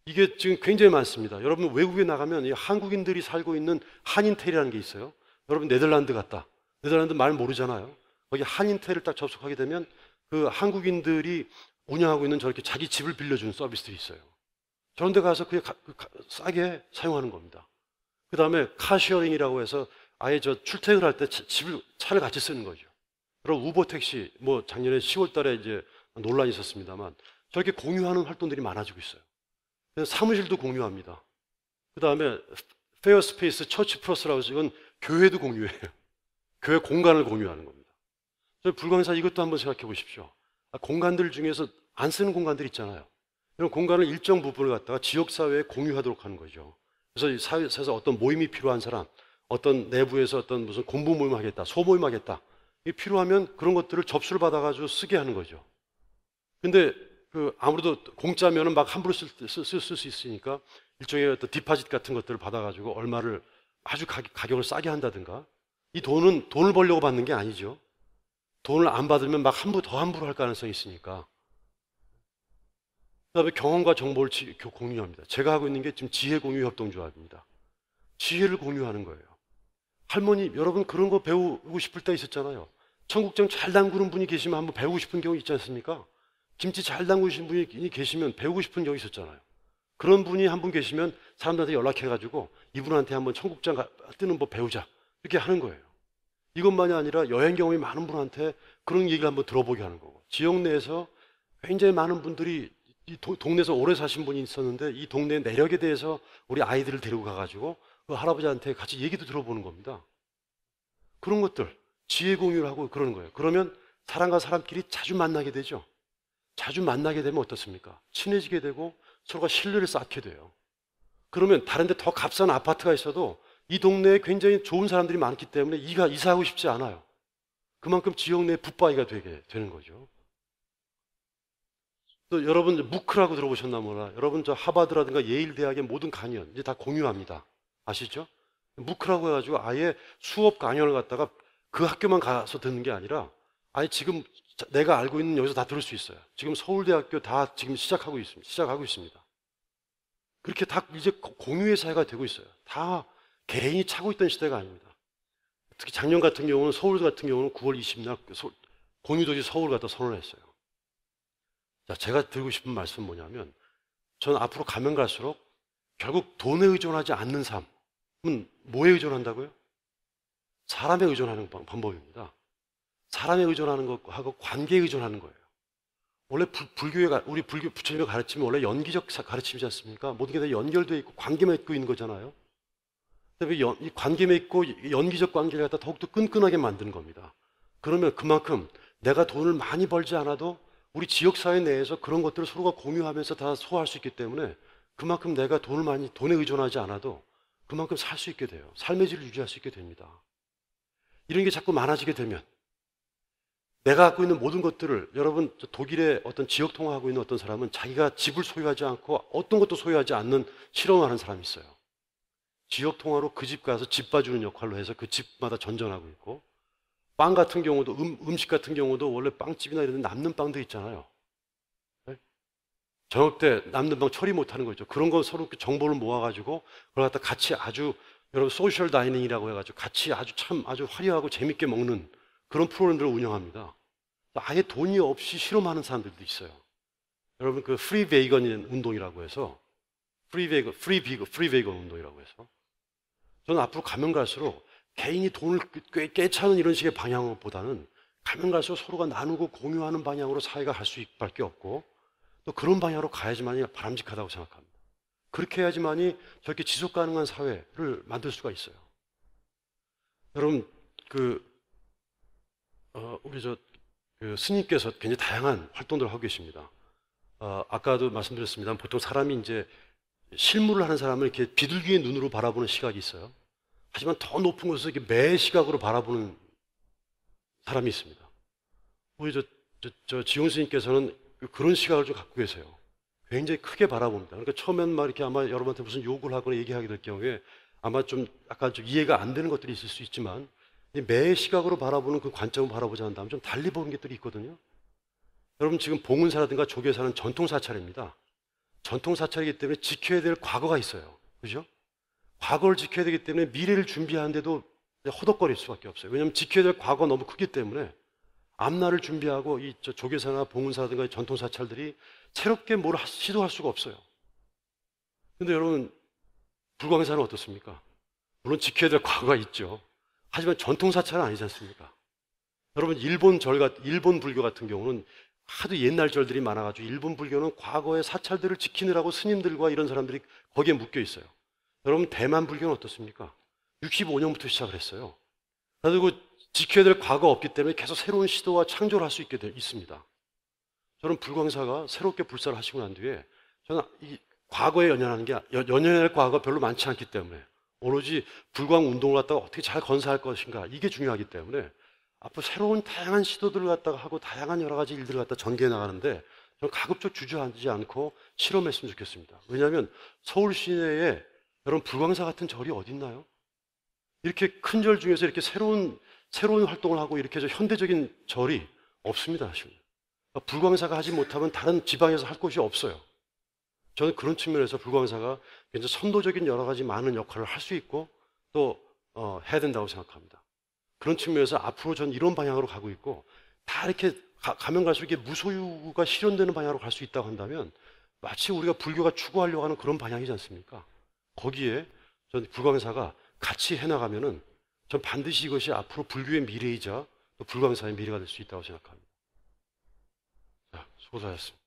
Speaker 1: 이게 지금 굉장히 많습니다. 여러분 외국에 나가면 이 한국인들이 살고 있는 한인텔이라는 게 있어요. 여러분 네덜란드 갔다. 네덜란드 말 모르잖아요. 거기 한인텔을 딱 접속하게 되면 그 한국인들이 운영하고 있는 저렇게 자기 집을 빌려주는 서비스들이 있어요. 저런 데 가서 그게 싸게 사용하는 겁니다. 그 다음에 카쉐어링이라고 해서 아예 출퇴근을 할 때 차를 같이 쓰는 거죠. 그리고 우버 택시, 뭐 작년에 10월 달에 이제 논란이 있었습니다만 저렇게 공유하는 활동들이 많아지고 있어요. 그래서 사무실도 공유합니다. 그 다음에 페어스페이스 처치 플러스라고 해서 이건 교회도 공유해요. 교회 공간을 공유하는 겁니다. 불광사 이것도 한번 생각해 보십시오. 공간들 중에서 안 쓰는 공간들 있잖아요. 이런 공간을 일정 부분을 갖다가 지역사회에 공유하도록 하는 거죠. 그래서 이 사회에서 어떤 모임이 필요한 사람, 어떤 내부에서 어떤 무슨 공부 모임 하겠다, 소모임 하겠다. 이게 필요하면 그런 것들을 접수를 받아가지고 쓰게 하는 거죠. 근데 아무래도 공짜면은 막 함부로 쓸 수 있으니까 일종의 어떤 디파짓 같은 것들을 받아가지고 얼마를 아주 가격을 싸게 한다든가 이 돈을 벌려고 받는 게 아니죠. 돈을 안 받으면 막 더 함부로 할 가능성이 있으니까. 그 다음에 경험과 정보를 공유합니다. 제가 하고 있는 게 지금 지혜공유협동조합입니다. 지혜를 공유하는 거예요. 할머니, 여러분 그런 거 배우고 싶을 때 있었잖아요. 청국장 잘 담그는 분이 계시면 한번 배우고 싶은 경우 있지 않습니까? 김치 잘 담그신 분이 계시면 배우고 싶은 경우 있었잖아요. 그런 분이 한 분 계시면 사람들한테 연락해가지고 이분한테 한번 청국장 뜨는 법 배우자. 이렇게 하는 거예요. 이것만이 아니라 여행 경험이 많은 분한테 그런 얘기를 한번 들어보게 하는 거고, 지역 내에서 굉장히 많은 분들이 이 동네에서 오래 사신 분이 있었는데 이 동네 내력에 대해서 우리 아이들을 데리고 가가지고 그 할아버지한테 같이 얘기도 들어보는 겁니다. 그런 것들 지혜 공유를 하고 그러는 거예요. 그러면 사람과 사람끼리 자주 만나게 되죠. 자주 만나게 되면 어떻습니까? 친해지게 되고 서로가 신뢰를 쌓게 돼요. 그러면 다른 데 더 값싼 아파트가 있어도 이 동네에 굉장히 좋은 사람들이 많기 때문에 이사하고 싶지 않아요. 그만큼 지역 내 붙바위가 되게 되는 거죠. 또 여러분 무크라고 들어보셨나 몰라. 여러분 하버드라든가 예일 대학의 모든 강연 이제 다 공유합니다. 아시죠? 무크라고 해가지고 아예 수업 강연을 갖다가 그 학교만 가서 듣는 게 아니라 아예 지금 내가 알고 있는 여기서 다 들을 수 있어요. 지금 서울대학교 다 지금 시작하고 있습니다. 그렇게 다 이제 공유의 사회가 되고 있어요. 다 개인이 차고 있던 시대가 아닙니다. 특히 작년 같은 경우는 서울 같은 경우는 9월 20일 공유도시 서울 갖다 선언했어요. 자, 제가 드리고 싶은 말씀은 뭐냐면 저는 앞으로 가면 갈수록 결국 돈에 의존하지 않는 삶은 뭐에 의존한다고요? 사람에 의존하는 방법입니다. 사람에 의존하는 것하고 관계에 의존하는 거예요. 원래 우리 불교 부처님의 가르침이 원래 연기적 가르침이지 않습니까? 모든 게 다 연결되어 있고 관계 맺고 있는 거잖아요. 그다음에 이 관계 맺고 연기적 관계를 갖다 더욱더 끈끈하게 만드는 겁니다. 그러면 그만큼 내가 돈을 많이 벌지 않아도 우리 지역사회 내에서 그런 것들을 서로가 공유하면서 다 소화할 수 있기 때문에 그만큼 내가 돈에 의존하지 않아도 그만큼 살 수 있게 돼요. 삶의 질을 유지할 수 있게 됩니다. 이런 게 자꾸 많아지게 되면 내가 갖고 있는 모든 것들을 여러분 독일의 어떤 지역 통화하고 있는 어떤 사람은 자기가 집을 소유하지 않고 어떤 것도 소유하지 않는 실험을 하는 사람이 있어요. 지역 통화로 그 집 가서 집 봐주는 역할로 해서 그 집마다 전전하고 있고 빵 같은 경우도 음식 같은 경우도 원래 빵집이나 이런 데 남는 빵들 있잖아요. 네? 저녁 때 남는 빵 처리 못하는 거죠. 그런 거 서로 정보를 모아가지고 그걸 갖다 같이 아주 여러분 소셜 다이닝이라고 해가지고 같이 아주 화려하고 재밌게 먹는 그런 프로그램들을 운영합니다. 아예 돈이 없이 실험하는 사람들도 있어요. 여러분 그 프리 베이건 운동이라고 해서 프리 베이건 운동이라고 해서 저는 앞으로 가면 갈수록 개인이 돈을 꿰차는 이런 식의 방향보다는 가면 갈수록 서로가 나누고 공유하는 방향으로 사회가 갈 수밖에 없고 또 그런 방향으로 가야지만이 바람직하다고 생각합니다. 그렇게 해야지만이 저렇게 지속 가능한 사회를 만들 수가 있어요. 여러분 우리 그 스님께서 굉장히 다양한 활동들을 하고 계십니다. 아까도 말씀드렸습니다만 보통 사람이 이제 실무를 하는 사람을 이렇게 비둘기의 눈으로 바라보는 시각이 있어요. 하지만 더 높은 곳에서 이렇게 매 시각으로 바라보는 사람이 있습니다. 우리 지용 스님께서는 그런 시각을 좀 갖고 계세요. 굉장히 크게 바라봅니다. 그러니까 처음엔 막 이렇게 아마 여러분한테 무슨 요구를 하거나 얘기하게 될 경우에 아마 좀 약간 좀 이해가 안 되는 것들이 있을 수 있지만 매 시각으로 바라보는 그 관점을 바라보자 한다면 좀 달리 보는 것들이 있거든요. 여러분 지금 봉은사라든가 조계사는 전통사찰입니다. 전통사찰이기 때문에 지켜야 될 과거가 있어요. 그죠? 과거를 지켜야 되기 때문에 미래를 준비하는데도 허덕거릴 수밖에 없어요. 왜냐하면 지켜야 될 과거가 너무 크기 때문에 앞날을 준비하고 이 조계사나 봉은사라든가 전통사찰들이 새롭게 뭘 시도할 수가 없어요. 그런데 여러분 불광사는 어떻습니까? 물론 지켜야 될 과거가 있죠. 하지만 전통사찰은 아니지 않습니까? 여러분 일본 불교 같은 경우는 하도 옛날 절들이 많아가지고 일본 불교는 과거의 사찰들을 지키느라고 스님들과 이런 사람들이 거기에 묶여 있어요. 여러분 대만 불교는 어떻습니까? 65년부터 시작을 했어요. 그리고 지켜야 될 과거가 없기 때문에 계속 새로운 시도와 창조를 할 수 있게 있습니다. 저는 불광사가 새롭게 불사를 하시고 난 뒤에 저는 이 과거에 연연할 과거가 별로 많지 않기 때문에 오로지 불광 운동을 갖다가 어떻게 잘 건사할 것인가 이게 중요하기 때문에 앞으로 새로운 다양한 시도들을 갖다가 하고 다양한 여러 가지 일들을 갖다 전개해 나가는데 저는 가급적 주저앉지 않고 실험했으면 좋겠습니다. 왜냐하면 서울 시내에 여러분 불광사 같은 절이 어디 있나요? 이렇게 큰 절 중에서 이렇게 새로운 활동을 하고 이렇게 현대적인 절이 없습니다. 사실. 불광사가 하지 못하면 다른 지방에서 할 곳이 없어요. 저는 그런 측면에서 불광사가 굉장히 선도적인 여러 가지 많은 역할을 할 수 있고 또 해야 된다고 생각합니다. 그런 측면에서 앞으로 전 이런 방향으로 가고 있고 다 이렇게 가면 갈수록 이게 무소유가 실현되는 방향으로 갈 수 있다고 한다면 마치 우리가 불교가 추구하려고 하는 그런 방향이지 않습니까? 거기에 전 불광사가 같이 해나가면은 전 반드시 이것이 앞으로 불교의 미래이자 또 불광사의 미래가 될 수 있다고 생각합니다. 자, 수고하셨습니다.